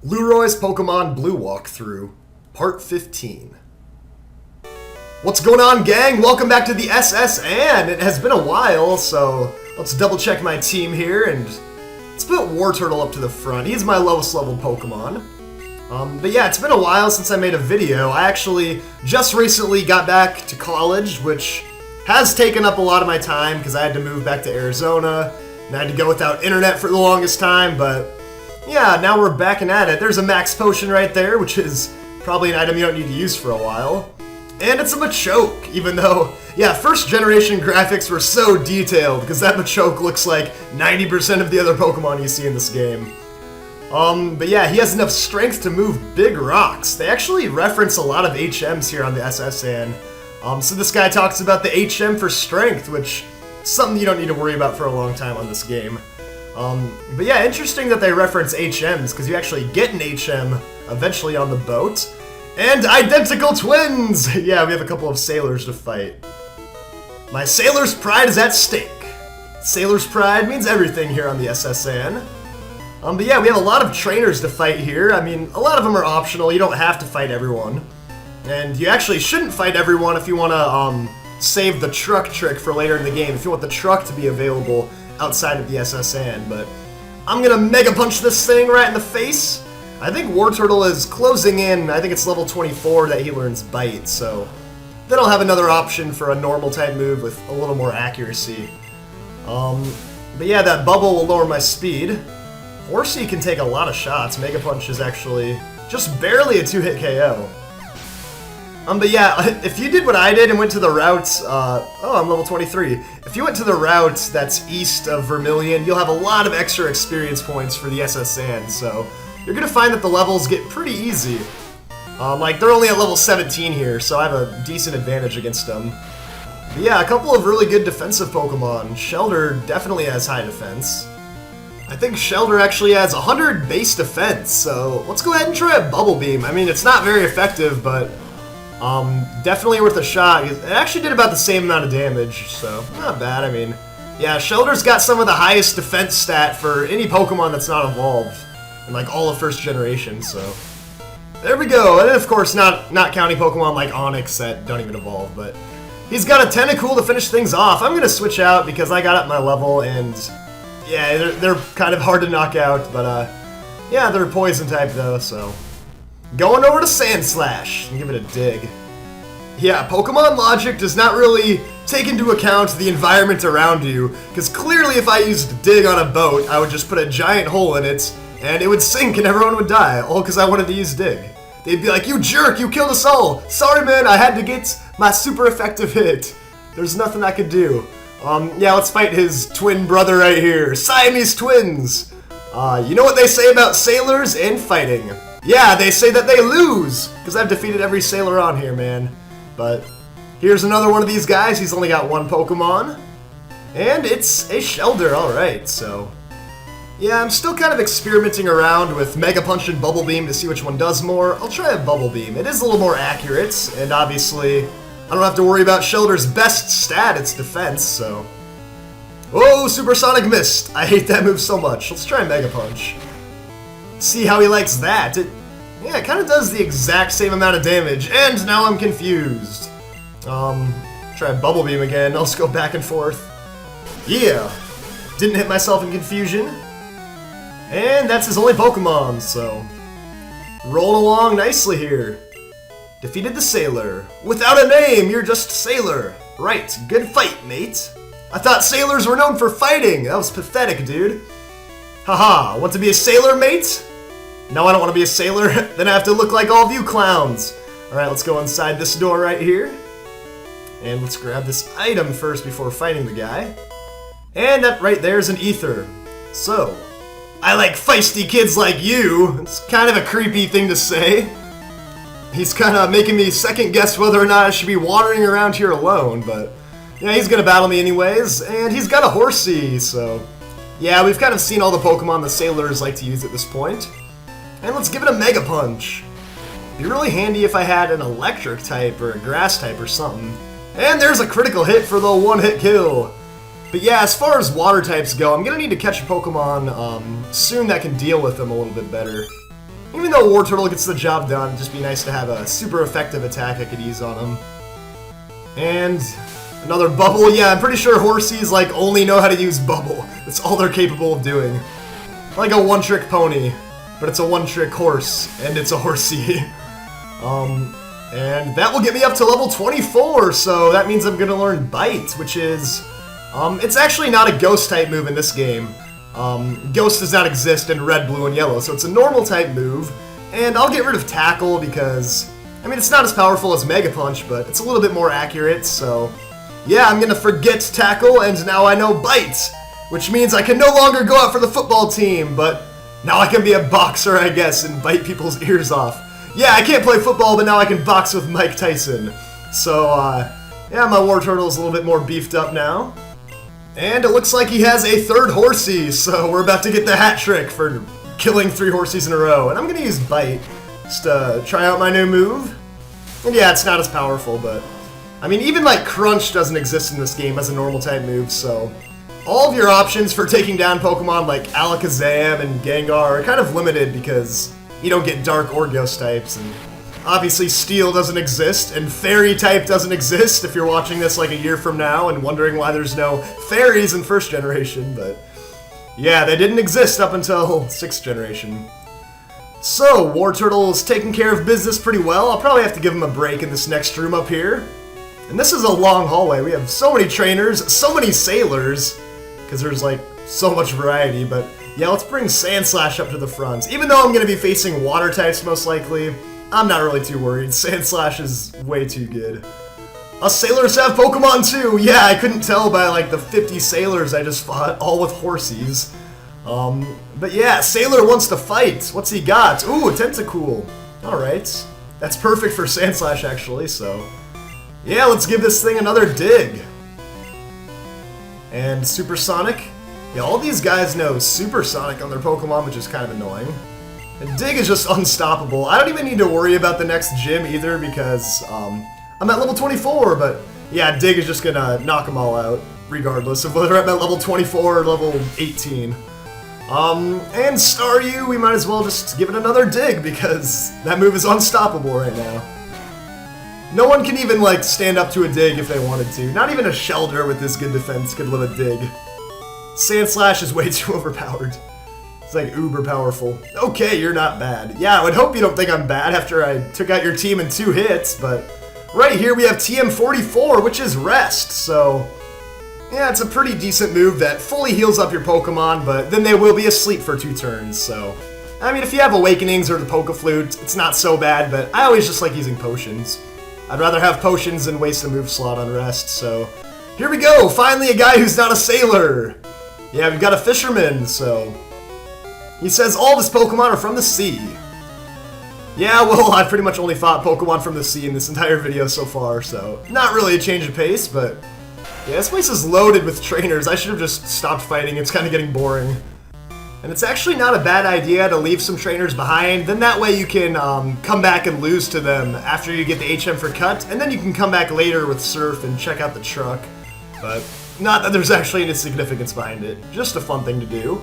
Leroy's Pokemon Blue Walkthrough, Part 15. What's going on, gang? Welcome back to the SSN. It has been a while, so let's double check my team here, and let's put Wartortle up to the front. He's my lowest level Pokemon. But yeah, it's been a while since I made a video. I actually just recently got back to college, which has taken up a lot of my time because I had to move back to Arizona, and I had to go without internet for the longest time, but yeah, now we're backing at it. There's a Max Potion right there, which is probably an item you don't need to use for a while. And it's a Machoke, even though, yeah, first generation graphics were so detailed, because that Machoke looks like 90% of the other Pokemon you see in this game. But yeah, he has enough strength to move big rocks. They actually reference a lot of HMs here on the SSN. So this guy talks about the HM for strength, which is something you don't need to worry about for a long time on this game. But yeah, interesting that they reference HMs, because you actually get an HM eventually on the boat. And identical twins! Yeah, we have a couple of sailors to fight. My sailor's pride is at stake. Sailor's pride means everything here on the SSN. But yeah, we have a lot of trainers to fight here. I mean, a lot of them are optional. You don't have to fight everyone. And you actually shouldn't fight everyone if you want to save the truck trick for later in the game, if you want the truck to be available outside of the SSN. But I'm gonna Mega Punch this thing right in the face. I think Wartortle is closing in. I think it's level 24 that he learns Bite, so then I'll have another option for a normal type move with a little more accuracy. But yeah, that bubble will lower my speed. Horsey can take a lot of shots. Mega Punch is actually just barely a 2-hit KO. But yeah, if you did what I did and went to the route, oh, I'm level 23. If you went to the route that's east of Vermilion, you'll have a lot of extra experience points for the SSN, so you're gonna find that the levels get pretty easy. Like, they're only at level 17 here, so I have a decent advantage against them. But yeah, a couple of really good defensive Pokemon. Shellder definitely has high defense. I think Shellder actually has 100 base defense, so let's go ahead and try a Bubble Beam. I mean, it's not very effective, but definitely worth a shot. It actually did about the same amount of damage, so not bad. I mean, yeah, Shellder's got some of the highest defense stat for any Pokemon that's not evolved in like all of first generation, so there we go. And of course, not counting Pokemon like Onix that don't even evolve, but he's got a Tentacool to finish things off. I'm gonna switch out because I got up my level, and yeah, they're kind of hard to knock out, but yeah, they're poison type though, so going over to Sandslash and give it a dig. Yeah, Pokemon logic does not really take into account the environment around you, because clearly if I used dig on a boat, I would just put a giant hole in it, and it would sink and everyone would die, all because I wanted to use dig. They'd be like, "You jerk, you killed us all! Sorry man, I had to get my super effective hit. There's nothing I could do." Yeah, let's fight his twin brother right here. Siamese twins! You know what they say about sailors and fighting? Yeah, they say that they lose, because I've defeated every sailor on here, man. But here's another one of these guys. He's only got one Pokemon, and it's a Shellder, alright, so yeah, I'm still kind of experimenting around with Mega Punch and Bubble Beam to see which one does more. I'll try a Bubble Beam. It is a little more accurate, and obviously I don't have to worry about Shellder's best stat, its defense, so. Oh, Supersonic Mist! I hate that move so much. Let's try Mega Punch. See how he likes that. Yeah, it kind of does the exact same amount of damage, and now I'm confused. Try Bubble Beam again. I'll just go back and forth. Yeah! Didn't hit myself in confusion. And that's his only Pokemon, so rolling along nicely here. Defeated the Sailor. Without a name, you're just Sailor. Right, good fight, mate. I thought sailors were known for fighting. That was pathetic, dude. Haha, want to be a sailor, mate? No, I don't want to be a sailor. Then I have to look like all of you clowns. Alright, let's go inside this door right here. And let's grab this item first before fighting the guy. And that right there is an ether. So, I like feisty kids like you. It's kind of a creepy thing to say. He's kind of making me second guess whether or not I should be wandering around here alone, but yeah, he's gonna battle me anyways, and he's got a Horsey, so yeah, we've kind of seen all the Pokemon the sailors like to use at this point. And let's give it a Mega Punch. Be really handy if I had an electric type or a grass type or something. And there's a critical hit for the one-hit kill. But yeah, as far as water types go, I'm gonna need to catch a Pokemon soon that can deal with them a little bit better. Even though War Turtle gets the job done, it'd just be nice to have a super effective attack I could use on him. And another bubble. Yeah, I'm pretty sure Horsies like only know how to use bubble. That's all they're capable of doing. Like a one-trick pony, but it's a one-trick horse, and it's a Horsey. And that will get me up to level 24, so that means I'm gonna learn Bite, which is, it's actually not a ghost type move in this game. Ghost does not exist in red, blue, and yellow, so it's a normal type move. And I'll get rid of Tackle because, I mean, it's not as powerful as Mega Punch, but it's a little bit more accurate, so yeah, I'm gonna forget Tackle, and now I know Bite, which means I can no longer go out for the football team, but now I can be a boxer, I guess, and bite people's ears off. Yeah, I can't play football, but now I can box with Mike Tyson. So, yeah, my War Turtle is a little bit more beefed up now. And it looks like he has a third Horsey, so we're about to get the hat trick for killing 3 Horsies in a row. And I'm going to use Bite just to try out my new move. And yeah, it's not as powerful, but I mean, even like Crunch doesn't exist in this game as a normal type move, so all of your options for taking down Pokemon like Alakazam and Gengar are kind of limited because you don't get Dark or Ghost types, and obviously Steel doesn't exist, and Fairy type doesn't exist if you're watching this like a year from now and wondering why there's no Fairies in first generation, but yeah, they didn't exist up until 6th generation. So, War Turtle is taking care of business pretty well. I'll probably have to give him a break in this next room up here. And this is a long hallway. We have so many trainers, so many sailors, because there's like so much variety, but yeah, let's bring Sandslash up to the front. Even though I'm going to be facing water types most likely, I'm not really too worried. Sandslash is way too good. Us sailors have Pokemon too! Yeah, I couldn't tell by like the 50 sailors I just fought, all with Horsies. But yeah, Sailor wants to fight. What's he got? Ooh, a Tentacool. Alright. That's perfect for Sandslash actually, so yeah, let's give this thing another dig. And Supersonic. Yeah, all these guys know Supersonic on their Pokemon, which is kind of annoying. And Dig is just unstoppable. I don't even need to worry about the next gym either because I'm at level 24, but yeah, Dig is just gonna knock them all out, regardless of whether I'm at level 24 or level 18. And Staryu, we might as well just give it another Dig because that move is unstoppable right now. No one can even, like, stand up to a Dig if they wanted to. Not even a Shelter with this good defense could live a Dig. Sandslash is way too overpowered. It's like uber powerful. Okay, you're not bad. Yeah, I would hope you don't think I'm bad after I took out your team in 2 hits, but right here we have TM44, which is Rest, so yeah, it's a pretty decent move that fully heals up your Pokemon, but then they will be asleep for 2 turns, so I mean, if you have Awakenings or the Poke-Flute, it's not so bad, but I always just like using Potions. I'd rather have Potions than waste a move slot on Rest, so here we go! Finally a guy who's not a sailor! Yeah, we've got a fisherman, so he says all of his Pokemon are from the sea. Yeah, well, I've pretty much only fought Pokemon from the sea in this entire video so far, so not really a change of pace, but yeah, this place is loaded with trainers. I should have just stopped fighting. It's kind of getting boring. And it's actually not a bad idea to leave some trainers behind, then that way you can come back and lose to them after you get the HM for Cut, and then you can come back later with Surf and check out the truck. But not that there's actually any significance behind it, just a fun thing to do.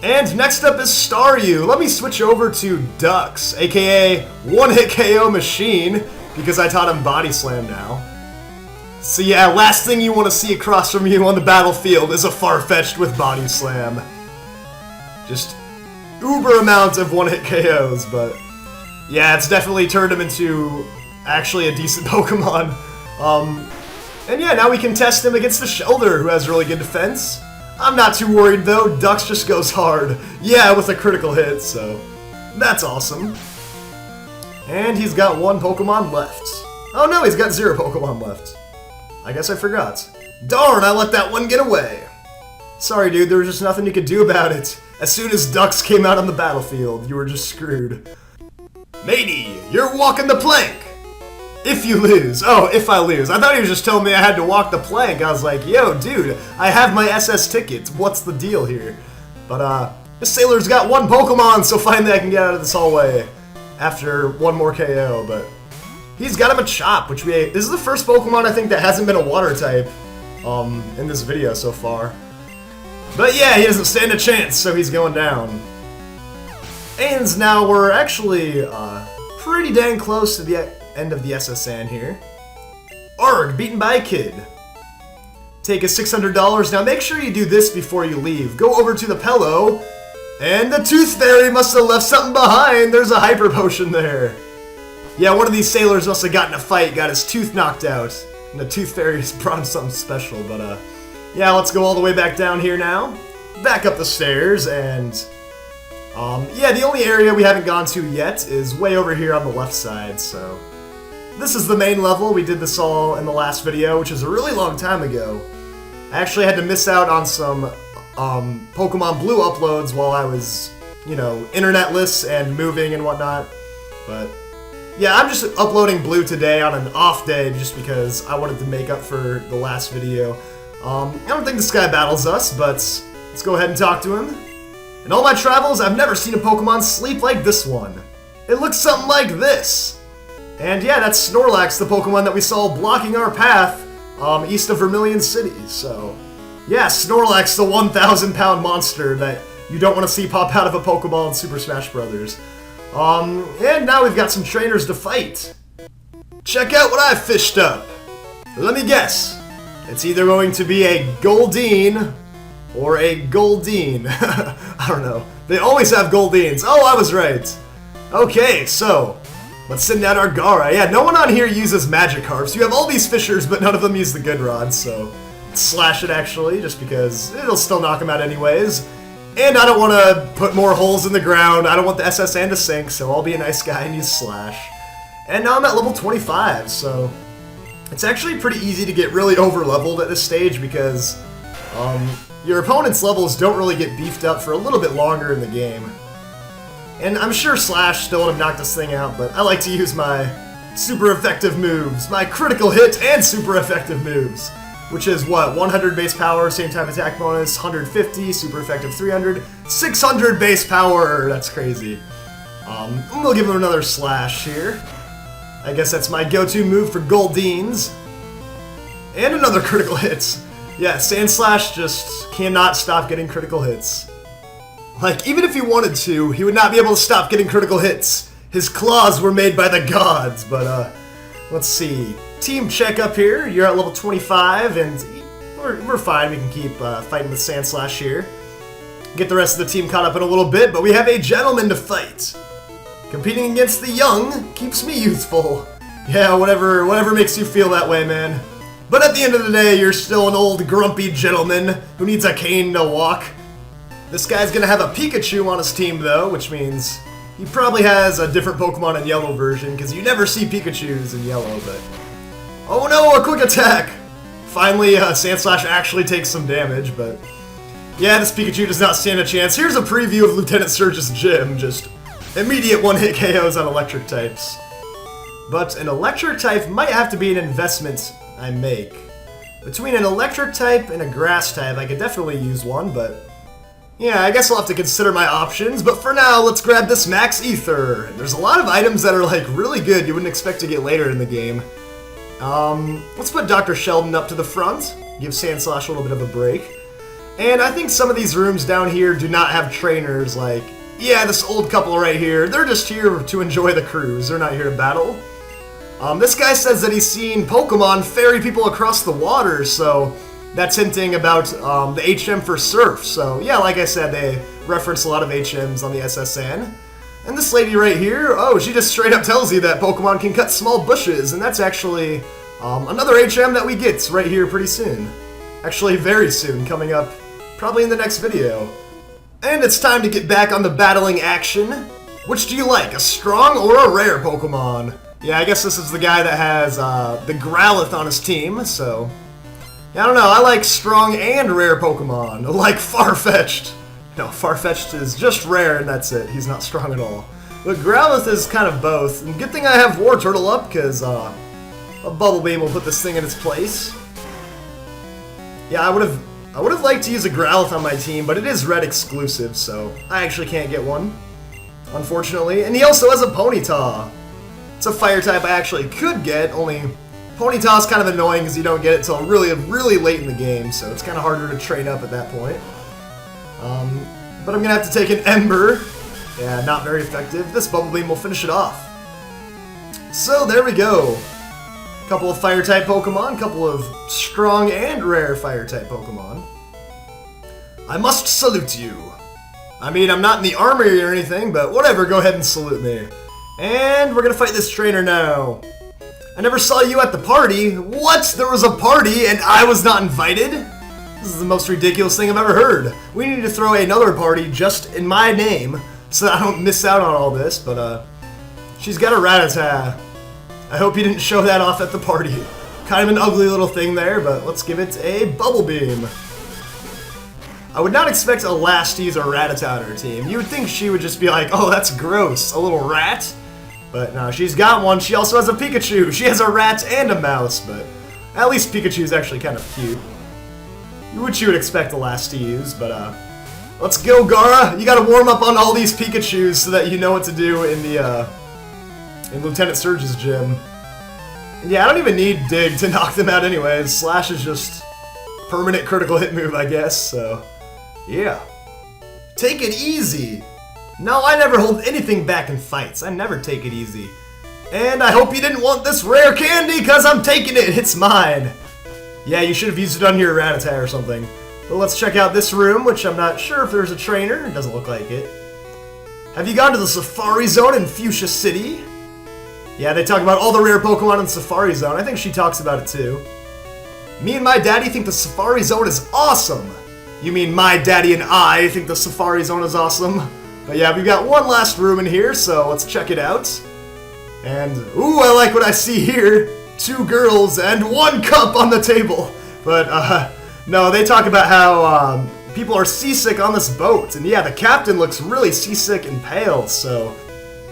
And next up is Staryu. Let me switch over to Dux, aka one-hit KO Machine, because I taught him Body Slam now. So yeah, last thing you want to see across from you on the battlefield is a Farfetch'd with Body Slam. Just uber amount of one-hit KOs, but yeah, it's definitely turned him into actually a decent Pokemon. And yeah, now we can test him against the Shelter, who has really good defense. I'm not too worried though, Dux just goes hard. Yeah, with a critical hit, so that's awesome. And he's got 1 Pokemon left. Oh no, he's got 0 Pokemon left. I guess I forgot. Darn, I let that one get away. Sorry dude, there was just nothing you could do about it. As soon as Dux came out on the battlefield, you were just screwed. Matey, you're walking the plank! If you lose. Oh, if I lose. I thought he was just telling me I had to walk the plank. I was like, yo, dude, I have my SS tickets. What's the deal here? But, this sailor's got 1 Pokemon, so finally I can get out of this hallway after 1 more KO, but he's got him a Chop, which this is the first Pokemon I think that hasn't been a water type, in this video so far. But yeah, he doesn't stand a chance, so he's going down. And now we're actually pretty dang close to the end of the SSN here. Arg, beaten by a kid. Take a $600. Now make sure you do this before you leave. Go over to the pillow, and the Tooth Fairy must have left something behind. There's a hyper potion there. Yeah, one of these sailors must have gotten in a fight, got his tooth knocked out, and the Tooth Fairy's brought him something special. But yeah, let's go all the way back down here now. Back up the stairs, and yeah, the only area we haven't gone to yet is way over here on the left side, so this is the main level. We did this all in the last video, which is a really long time ago. I actually had to miss out on some Pokemon Blue uploads while I was, you know, internetless and moving and whatnot. But yeah, I'm just uploading Blue today on an off day just because I wanted to make up for the last video. I don't think this guy battles us, but let's go ahead and talk to him. In all my travels, I've never seen a Pokemon sleep like this one. It looks something like this. And yeah, that's Snorlax, the Pokemon that we saw blocking our path east of Vermilion City. So yeah, Snorlax, the 1,000-pound monster that you don't want to see pop out of a Pokeball in Super Smash Bros. And now we've got some trainers to fight. Check out what I fished up. Let me guess. It's either going to be a Goldeen or a Goldeen. I don't know. They always have Goldeens. Oh, I was right. Okay, so let's send out our Gara. Yeah, no one on here uses Magikarps. You have all these Fishers, but none of them use the Good Rod, so slash it actually, just because it'll still knock them out anyways. And I don't want to put more holes in the ground. I don't want the SSN to sink, so I'll be a nice guy and use Slash. And now I'm at level 25, so it's actually pretty easy to get really over-leveled at this stage because your opponent's levels don't really get beefed up for a little bit longer in the game. And I'm sure Slash still would have knocked this thing out, but I like to use my super effective moves, my critical hit and super effective moves, which is what, 100 base power, same type attack bonus, 150, super effective 300, 600 base power, that's crazy. We'll give him another Slash here. I guess that's my go-to move for Goldeens. And another critical hit. Yeah, Sandslash just cannot stop getting critical hits. Like, even if he wanted to, he would not be able to stop getting critical hits. His claws were made by the gods, but, let's see. Team check up here. You're at level 25, and we're fine. We can keep fighting with Sandslash here. Get the rest of the team caught up in a little bit, but we have a gentleman to fight. Competing against the young keeps me youthful. Yeah, whatever makes you feel that way, man. But at the end of the day, you're still an old grumpy gentleman who needs a cane to walk. This guy's gonna have a Pikachu on his team, though, which means he probably has a different Pokemon in Yellow version, because you never see Pikachus in Yellow, but... Oh no, a quick attack! Finally, Sandslash actually takes some damage, but... Yeah, this Pikachu does not stand a chance. Here's a preview of Lieutenant Surge's gym, just immediate one-hit KOs on electric types. But an electric type might have to be an investment I make. Between an electric type and a grass type, I could definitely use one, but... Yeah, I guess I'll have to consider my options, but for now, let's grab this Max Ether. There's a lot of items that are, like, really good you wouldn't expect to get later in the game. Let's put Dr. Sheldon up to the front, give Sandslash a little bit of a break. And I think some of these rooms down here do not have trainers, like, yeah, this old couple right here, they're just here to enjoy the cruise, they're not here to battle. This guy says that he's seen Pokemon ferry people across the water, so that's hinting about the HM for Surf. So yeah, like I said, they reference a lot of HMs on the SSN. And this lady right here, oh, she just straight up tells you that Pokemon can cut small bushes, and that's actually another HM that we get right here pretty soon. Actually, very soon, coming up probably in the next video. And it's time to get back on the battling action. Which do you like, a strong or a rare Pokemon? Yeah, I guess this is the guy that has the Growlithe on his team, so... Yeah, I don't know, I like strong and rare Pokemon, like Farfetch'd. No, Farfetch'd is just rare and that's it, he's not strong at all. But Growlithe is kind of both, and good thing I have War Turtle up, because a Bubble Beam will put this thing in its place. Yeah, I would have liked to use a Growlithe on my team, but it is red exclusive, so I actually can't get one, unfortunately. And he also has a Ponyta. It's a fire type I actually could get, only Ponyta's kind of annoying because you don't get it till really, really late in the game, so it's kind of harder to train up at that point. But I'm going to have to take an Ember, Yeah, not very effective. This Bubble Beam will finish it off. So there we go. Couple of Fire-type Pokemon, couple of strong and rare Fire-type Pokemon. I must salute you. I mean, I'm not in the army or anything, but whatever, go ahead and salute me. And we're gonna fight this trainer now. I never saw you at the party. What? There was a party and I was not invited? This is the most ridiculous thing I've ever heard. We need to throw another party just in my name so that I don't miss out on all this, but she's got a Rattata. I hope you didn't show that off at the party. Kind of an ugly little thing there, but let's give it a Bubble Beam. I would not expect a Lash to use a Rattata on her team. You would think she would just be like, oh, that's gross, a little rat? But no, she's got one. She also has a Pikachu. She has a rat and a mouse, but at least Pikachu's actually kind of cute. Which you would expect the Lash to use, but let's go, Gara! You gotta warm up on all these Pikachus so that you know what to do in the, in Lieutenant Surge's gym. And yeah, I don't even need Dig to knock them out anyways. Slash is just permanent critical hit move, I guess, so yeah. Take it easy! No, I never hold anything back in fights. I never take it easy. And I hope you didn't want this rare candy, because I'm taking it! It's mine! Yeah, you should have used it on your Rattata or something. But let's check out this room, which I'm not sure if there's a trainer. It doesn't look like it. Have you gone to the Safari Zone in Fuchsia City? Yeah, they talk about all the rare Pokemon in Safari Zone. I think she talks about it too. Me and my daddy think the Safari Zone is awesome. You mean my daddy and I think the Safari Zone is awesome? But yeah, we've got one last room in here, so let's check it out. And, ooh, I like what I see here. 2 girls and 1 cup on the table. But, no, they talk about how people are seasick on this boat. And yeah, the captain looks really seasick and pale, so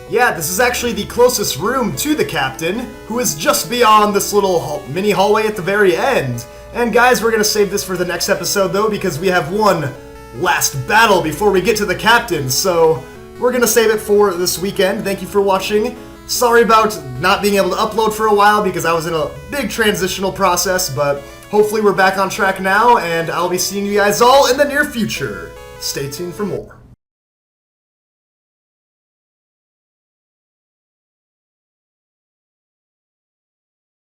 yeah, this is actually the closest room to the captain, who is just beyond this little mini hallway at the very end. And guys, we're gonna save this for the next episode though, because we have one last battle before we get to the captain, so we're gonna save it for this weekend. Thank you for watching. Sorry about not being able to upload for a while because I was in a big transitional process, but hopefully we're back on track now, and I'll be seeing you guys all in the near future. Stay tuned for more.